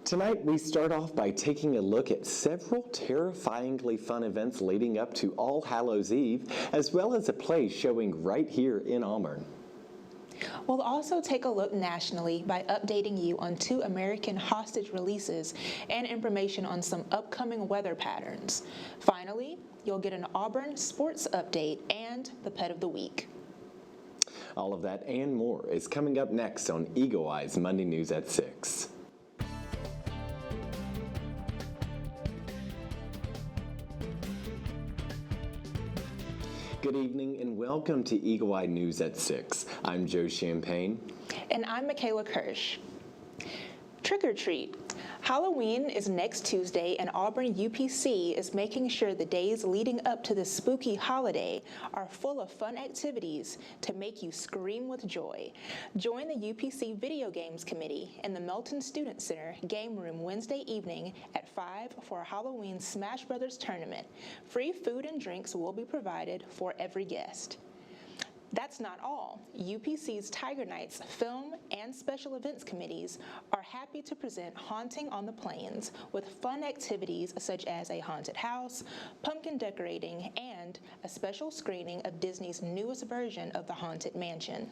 Tonight, we start off by taking a look at several terrifyingly fun events leading up to All Hallows Eve, as well as a play showing right here in Auburn. We'll also take a look nationally by updating you on 2 American hostage releases and information on some upcoming weather patterns. Finally, you'll get an Auburn sports update and the pet of the week. All of that and more is coming up next on Eagle Eye's Monday News at 6. Good evening and welcome to Eagle Eye News at 6. I'm Joe Champagne. And I'm MaKayla Kersh. Trick or treat. Halloween is next Tuesday, and Auburn UPC is making sure the days leading up to this spooky holiday are full of fun activities to make you scream with joy. Join the UPC Video Games Committee in the Melton Student Center Game Room Wednesday evening at 5 for a Halloween Smash Brothers tournament. Free food and drinks will be provided for every guest. That's not all. UPC's Tiger Nights Film and Special Events Committees are happy to present Haunting on the Plains with fun activities such as a haunted house, pumpkin decorating, and a special screening of Disney's newest version of the Haunted Mansion.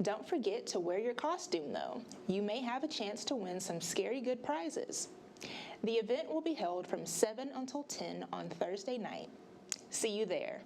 Don't forget to wear your costume, though. You may have a chance to win some scary good prizes. The event will be held from 7 until 10 on Thursday night. See you there.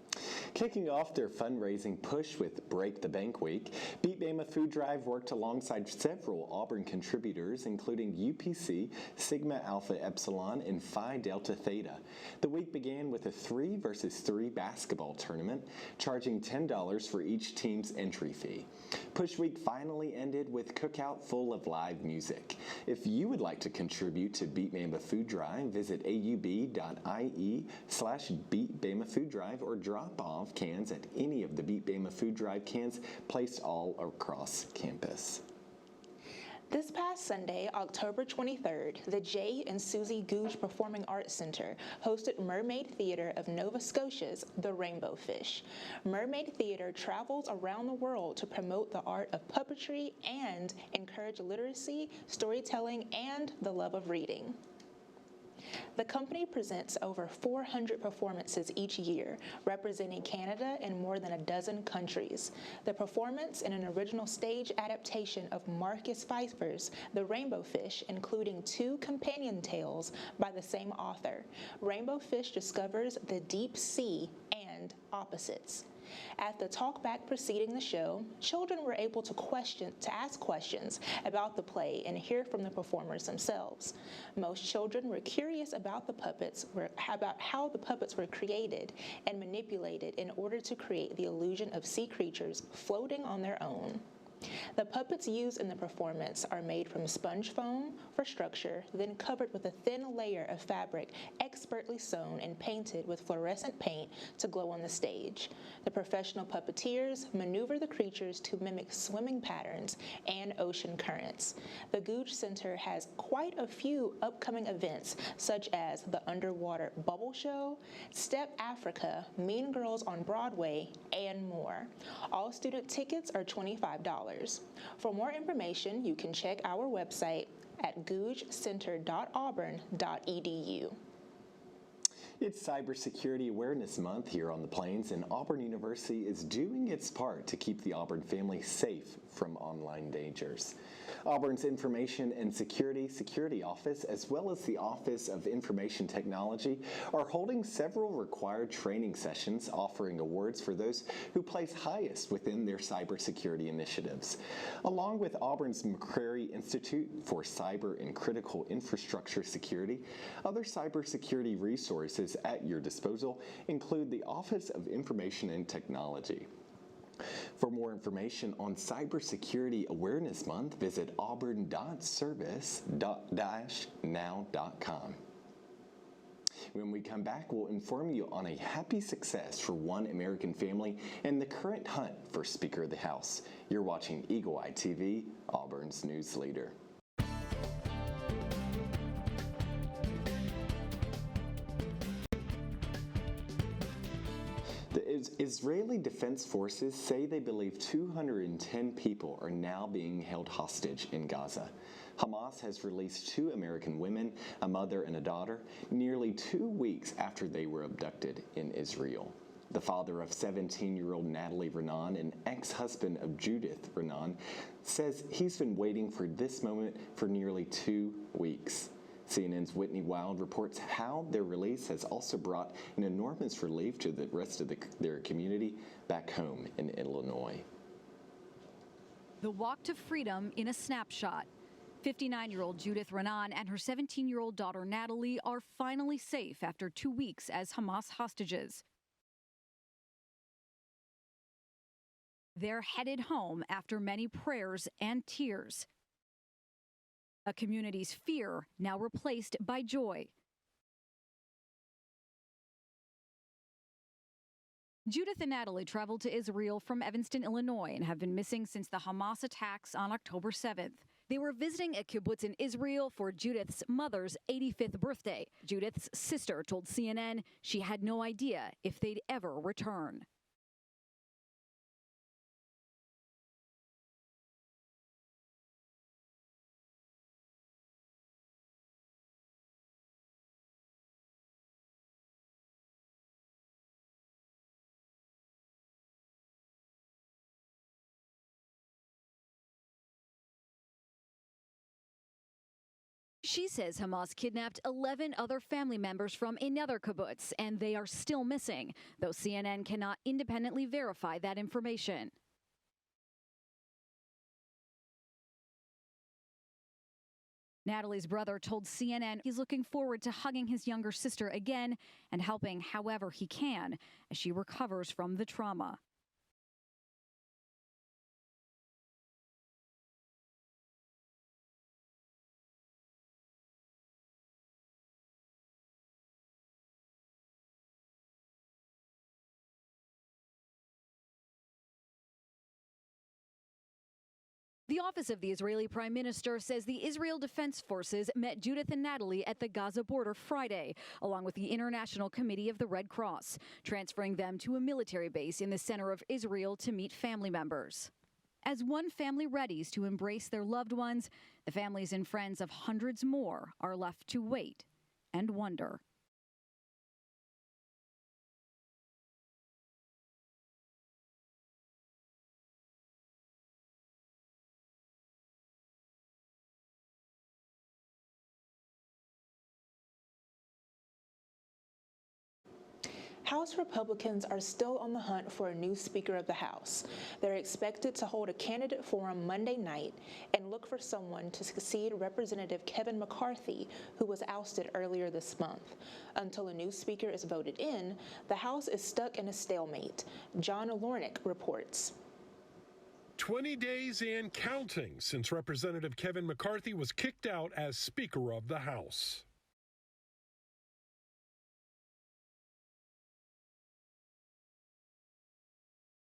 Kicking off their fundraising push with Break the Bank Week, Beat Bama Food Drive worked alongside several Auburn contributors, including UPC, Sigma Alpha Epsilon, and Phi Delta Theta. The week began with a 3-versus-3 basketball tournament, charging $10 for each team's entry fee. Push Week finally ended with cookout full of live music. If you would like to contribute to Beat Bama Food Drive, visit aub.ie/BeatBamaFoodDrive or drop off cans at any of the Beat Bama Food Drive cans placed all across campus. This past Sunday, October 23rd, the J. and Susie Googe Performing Arts Center hosted Mermaid Theater of Nova Scotia's The Rainbow Fish. Mermaid Theater travels around the world to promote the art of puppetry and encourage literacy, storytelling, and the love of reading. The company presents over 400 performances each year, representing Canada in more than a dozen countries. The performance in an original stage adaptation of Marcus Pfeiffer's The Rainbow Fish, including 2 companion tales by the same author. Rainbow Fish discovers the deep sea and opposites. At the talkback preceding the show, children were able to ask questions about the play and hear from the performers themselves. Most children were curious about how the puppets were created and manipulated in order to create the illusion of sea creatures floating on their own. The puppets used in the performance are made from sponge foam for structure, then covered with a thin layer of fabric expertly sewn and painted with fluorescent paint to glow on the stage. The professional puppeteers maneuver the creatures to mimic swimming patterns and ocean currents. The Googe Center has quite a few upcoming events, such as the Underwater Bubble Show, Step Africa, Mean Girls on Broadway, and more. All student tickets are $25. For more information, you can check our website at googecenter.auburn.edu. It's Cybersecurity Awareness Month here on the Plains, and Auburn University is doing its part to keep the Auburn family safe from online dangers. Auburn's Information and Security Office, as well as the Office of Information Technology, are holding several required training sessions, offering awards for those who place highest within their cybersecurity initiatives. Along with Auburn's McCrary Institute for Cyber and Critical Infrastructure Security, other cybersecurity resources at your disposal include the Office of Information and Technology. For more information on Cybersecurity Awareness Month, visit auburn.service-now.com. When we come back, we'll inform you on a happy success for one American family and the current hunt for Speaker of the House. You're watching Eagle Eye TV, Auburn's news leader. The Israeli Defense Forces say they believe 210 people are now being held hostage in Gaza. Hamas has released 2 American women, a mother and a daughter, nearly 2 weeks after they were abducted in Israel. The father of 17-year-old Natalie Renan and ex-husband of Judith Renan says he's been waiting for this moment for nearly 2 weeks. CNN's Whitney Wild reports how their release has also brought an enormous relief to the rest of their community back home in Illinois. The walk to freedom in a snapshot. 59-year-old Judith Renan and her 17-year-old daughter Natalie are finally safe after 2 weeks as Hamas hostages. They're headed home after many prayers and tears. A community's fear now replaced by joy. Judith and Natalie traveled to Israel from Evanston, Illinois, and have been missing since the Hamas attacks on October 7th. They were visiting a kibbutz in Israel for Judith's mother's 85th birthday. Judith's sister told CNN she had no idea if they'd ever return. She says Hamas kidnapped 11 other family members from another kibbutz, and they are still missing, though CNN cannot independently verify that information. Natalie's brother told CNN he's looking forward to hugging his younger sister again and helping however he can as she recovers from the trauma. The office of the Israeli Prime Minister says the Israel Defense Forces met Judith and Natalie at the Gaza border Friday, along with the International Committee of the Red Cross, transferring them to a military base in the center of Israel to meet family members. As one family readies to embrace their loved ones, the families and friends of hundreds more are left to wait and wonder. House Republicans are still on the hunt for a new Speaker of the House. They're expected to hold a candidate forum Monday night and look for someone to succeed Representative Kevin McCarthy, who was ousted earlier this month. Until a new Speaker is voted in, the House is stuck in a stalemate. John Lornick reports. 20 days and counting since Representative Kevin McCarthy was kicked out as Speaker of the House.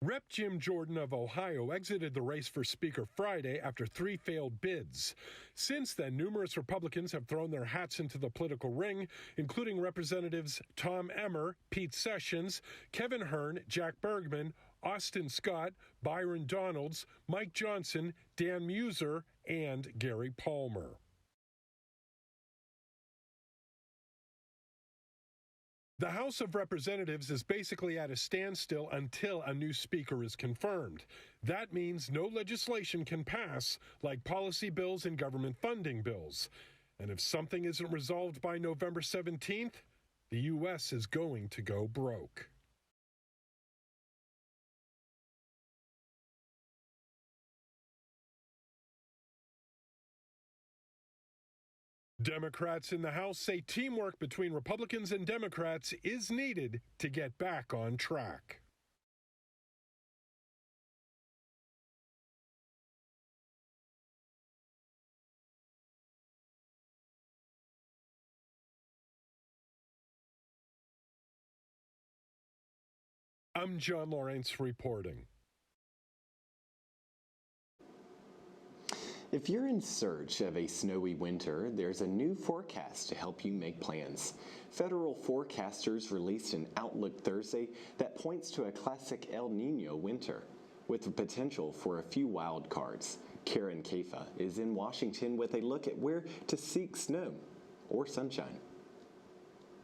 Rep. Jim Jordan of Ohio exited the race for Speaker Friday after 3 failed bids. Since then, numerous Republicans have thrown their hats into the political ring, including Representatives Tom Emmer, Pete Sessions, Kevin Hern, Jack Bergman, Austin Scott, Byron Donalds, Mike Johnson, Dan Muser, and Gary Palmer. The House of Representatives is basically at a standstill until a new speaker is confirmed. That means no legislation can pass, like policy bills and government funding bills. And if something isn't resolved by November 17th, the U.S. is going to go broke. Democrats in the House say teamwork between Republicans and Democrats is needed to get back on track. I'm John Lawrence reporting. If you're in search of a snowy winter, there's a new forecast to help you make plans. Federal forecasters released an outlook Thursday that points to a classic El Nino winter, with the potential for a few wild cards. Karen Kafa is in Washington with a look at where to seek snow or sunshine.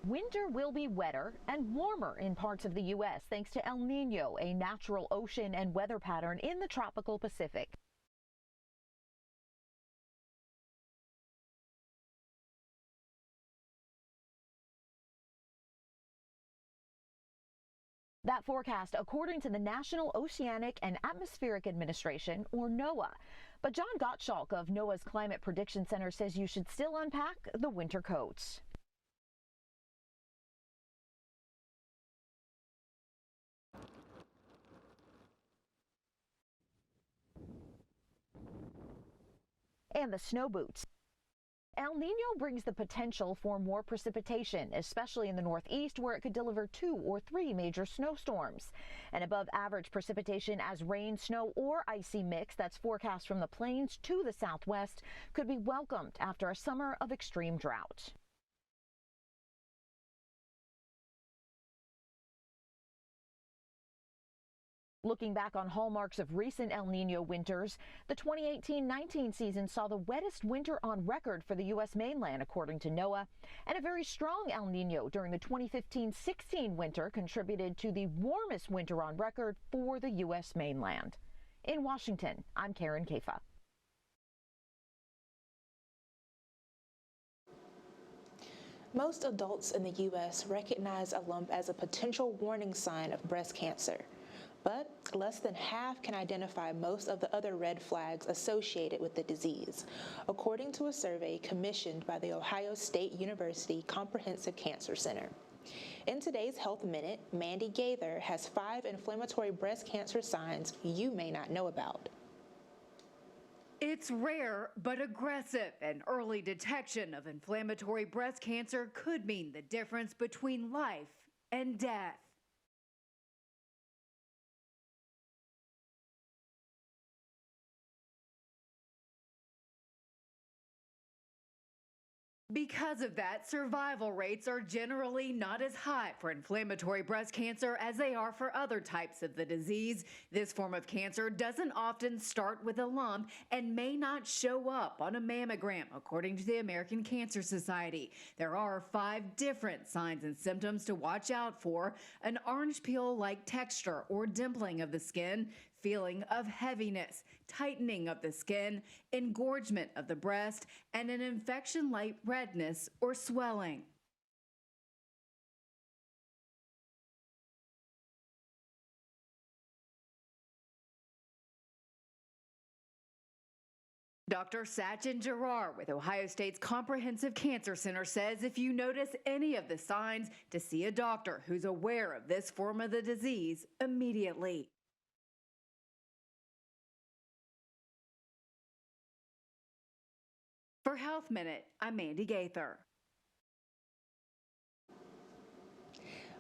Winter will be wetter and warmer in parts of the U.S. thanks to El Nino, a natural ocean and weather pattern in the tropical Pacific. That forecast, according to the National Oceanic and Atmospheric Administration, or NOAA. But John Gottschalk of NOAA's Climate Prediction Center says you should still unpack the winter coats. And the snow boots. El Nino brings the potential for more precipitation, especially in the northeast, where it could deliver 2 or 3 major snowstorms. And above average precipitation as rain, snow, or icy mix that's forecast from the plains to the southwest could be welcomed after a summer of extreme drought. Looking back on hallmarks of recent El Nino winters, the 2018-19 season saw the wettest winter on record for the U.S. mainland, according to NOAA, and a very strong El Nino during the 2015-16 winter contributed to the warmest winter on record for the U.S. mainland. In Washington, I'm Karen Kafa. Most adults in the U.S. recognize a lump as a potential warning sign of breast cancer. But less than half can identify most of the other red flags associated with the disease, according to a survey commissioned by the Ohio State University Comprehensive Cancer Center. In today's Health Minute, Mandy Gaither has 5 inflammatory breast cancer signs you may not know about. It's rare but aggressive, and early detection of inflammatory breast cancer could mean the difference between life and death. Because of that, survival rates are generally not as high for inflammatory breast cancer as they are for other types of the disease. This form of cancer doesn't often start with a lump and may not show up on a mammogram, according to the American Cancer Society. There are 5 different signs and symptoms to watch out for: an orange peel-like texture or dimpling of the skin, feeling of heaviness, tightening of the skin, engorgement of the breast, and an infection-like redness or swelling. Dr. Sachin Gerard with Ohio State's Comprehensive Cancer Center says if you notice any of the signs, to see a doctor who's aware of this form of the disease immediately. For Health Minute, I'm Mandy Gaither.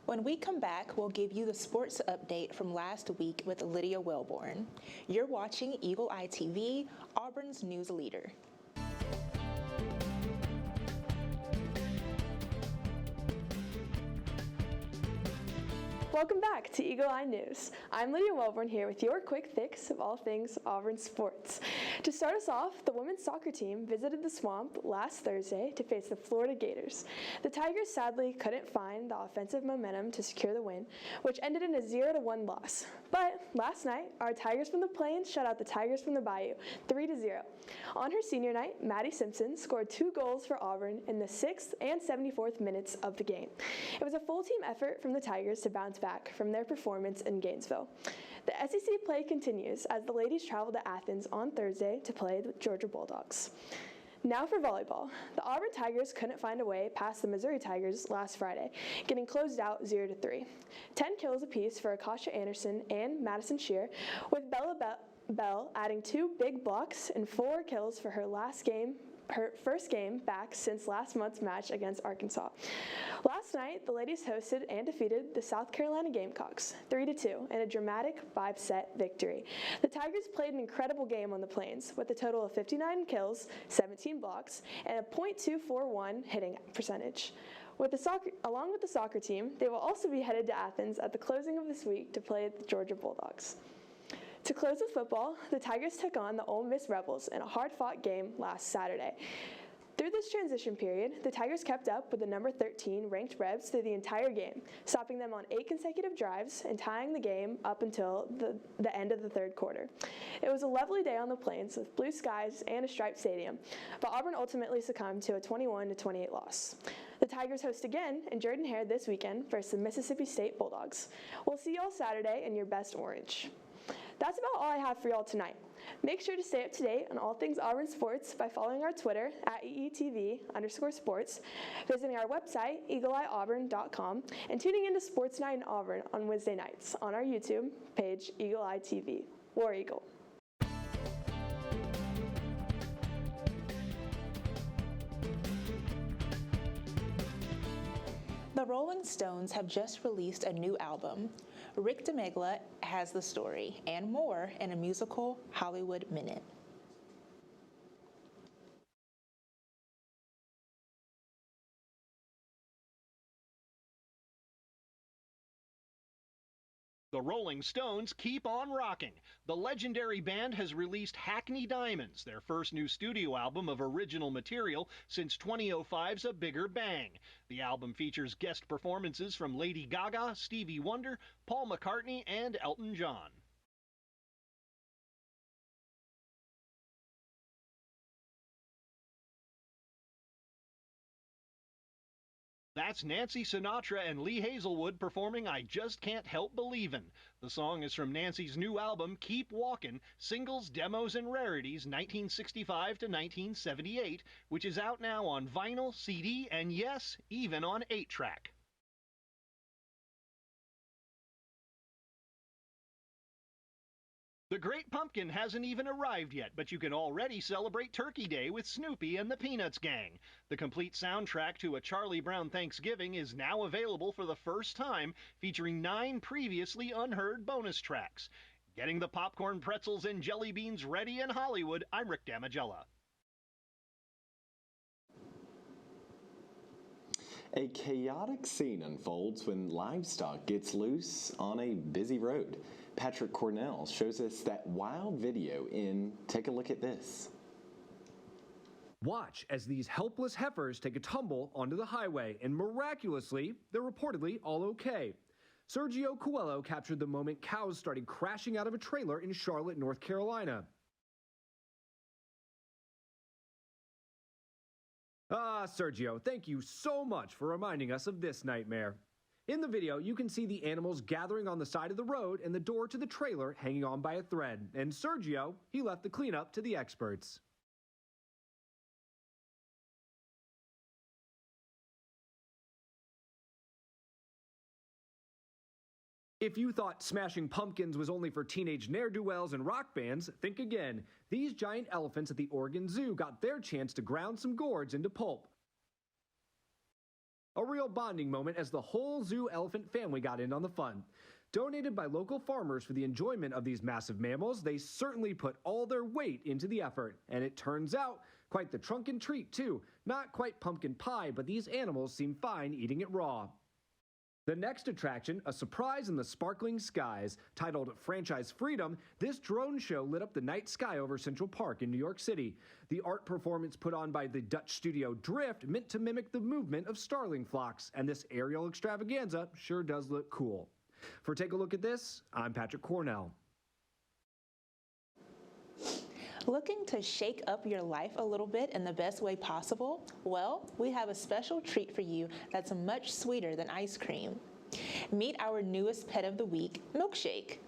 When we come back, we'll give you the sports update from last week with Lydia Welborn. You're watching Eagle Eye TV, Auburn's news leader. Welcome back to Eagle Eye News. I'm Lydia Welborn here with your quick fix of all things Auburn sports. To start us off, the women's soccer team visited the Swamp last Thursday to face the Florida Gators. The Tigers sadly couldn't find the offensive momentum to secure the win, which ended in a 0-1 loss. But last night, our Tigers from the Plains shut out the Tigers from the Bayou 3-0. On her senior night, Maddie Simpson scored 2 goals for Auburn in the 6th and 74th minutes of the game. It was a full team effort from the Tigers to bounce back from their performance in Gainesville. The SEC play continues as the ladies travel to Athens on Thursday to play the Georgia Bulldogs. Now for volleyball. The Auburn Tigers couldn't find a way past the Missouri Tigers last Friday, getting closed out 0-3. 10 kills apiece for Akasha Anderson and Madison Shear, with Bella Bell adding 2 big blocks and 4 kills for her first game back since last month's match against Arkansas. Last night, the ladies hosted and defeated the South Carolina Gamecocks 3-2 in a dramatic 5-set victory. The Tigers played an incredible game on the Plains with a total of 59 kills, 17 blocks, and a .241 hitting percentage. Along with the soccer team, they will also be headed to Athens at the closing of this week to play the Georgia Bulldogs. To close with football, the Tigers took on the Ole Miss Rebels in a hard-fought game last Saturday. Through this transition period, the Tigers kept up with the number 13 ranked Rebs through the entire game, stopping them on 8 consecutive drives and tying the game up until the end of the third quarter. It was a lovely day on the plains with blue skies and a striped stadium, but Auburn ultimately succumbed to a 21-28 loss. The Tigers host again in Jordan-Hare this weekend versus the Mississippi State Bulldogs. We'll see y'all Saturday in your best orange. That's about all I have for y'all tonight. Make sure to stay up to date on all things Auburn sports by following our Twitter at EETV_sports, visiting our website, eagleeyeauburn.com, and tuning into Sports Night in Auburn on Wednesday nights on our YouTube page, Eagle Eye TV. War Eagle. The Rolling Stones have just released a new album. Rick DeMegla has the story and more in a musical Hollywood Minute. The Rolling Stones keep on rocking. The legendary band has released Hackney Diamonds, their first new studio album of original material since 2005's A Bigger Bang. The album features guest performances from Lady Gaga, Stevie Wonder, Paul McCartney, and Elton John. That's Nancy Sinatra and Lee Hazelwood performing I Just Can't Help Believin'. The song is from Nancy's new album, Keep Walkin', Singles, Demos, and Rarities 1965 to 1978, which is out now on vinyl, CD, and yes, even on 8-track. The Great Pumpkin hasn't even arrived yet, but you can already celebrate Turkey Day with Snoopy and the Peanuts Gang. The complete soundtrack to A Charlie Brown Thanksgiving is now available for the first time, featuring 9 previously unheard bonus tracks. Getting the popcorn, pretzels, and jelly beans ready in Hollywood, I'm Rick Damigella. A chaotic scene unfolds when livestock gets loose on a busy road. Patrick Cornell shows us that wild video in Take a Look at This. Watch as these helpless heifers take a tumble onto the highway, and miraculously, they're reportedly all okay. Sergio Coelho captured the moment cows started crashing out of a trailer in Charlotte, North Carolina. Sergio, thank you so much for reminding us of this nightmare. In the video, you can see the animals gathering on the side of the road and the door to the trailer hanging on by a thread. And Sergio, he left the cleanup to the experts. If you thought smashing pumpkins was only for teenage ne'er-do-wells and rock bands, think again. These giant elephants at the Oregon Zoo got their chance to ground some gourds into pulp. A real bonding moment as the whole zoo elephant family got in on the fun. Donated by local farmers for the enjoyment of these massive mammals, they certainly put all their weight into the effort. And it turns out, quite the trunkin' treat too. Not quite pumpkin pie, but these animals seem fine eating it raw. The next attraction, a surprise in the sparkling skies. Titled Franchise Freedom, this drone show lit up the night sky over Central Park in New York City. The art performance put on by the Dutch studio Drift meant to mimic the movement of starling flocks, and this aerial extravaganza sure does look cool. For Take a Look at This, I'm Patrick Cornell. Looking to shake up your life a little bit in the best way possible? Well, we have a special treat for you that's much sweeter than ice cream. Meet our newest pet of the week, Milkshake.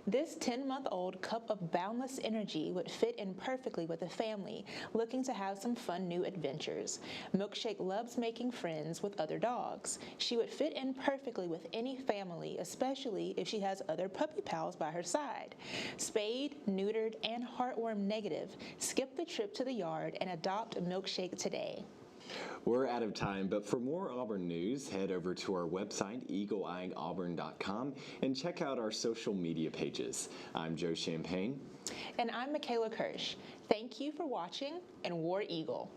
This 10-month-old cup of boundless energy would fit in perfectly with a family looking to have some fun new adventures. Milkshake loves making friends with other dogs. She would fit in perfectly with any family, especially if she has other puppy pals by her side. Spayed, neutered, and heartworm negative. Skip the trip to the yard and adopt Milkshake today. We're out of time, but for more Auburn news, head over to our website, eagleeyeauburn.com, and check out our social media pages. I'm Joe Champagne. And I'm MaKayla Kersh. Thank you for watching, and War Eagle.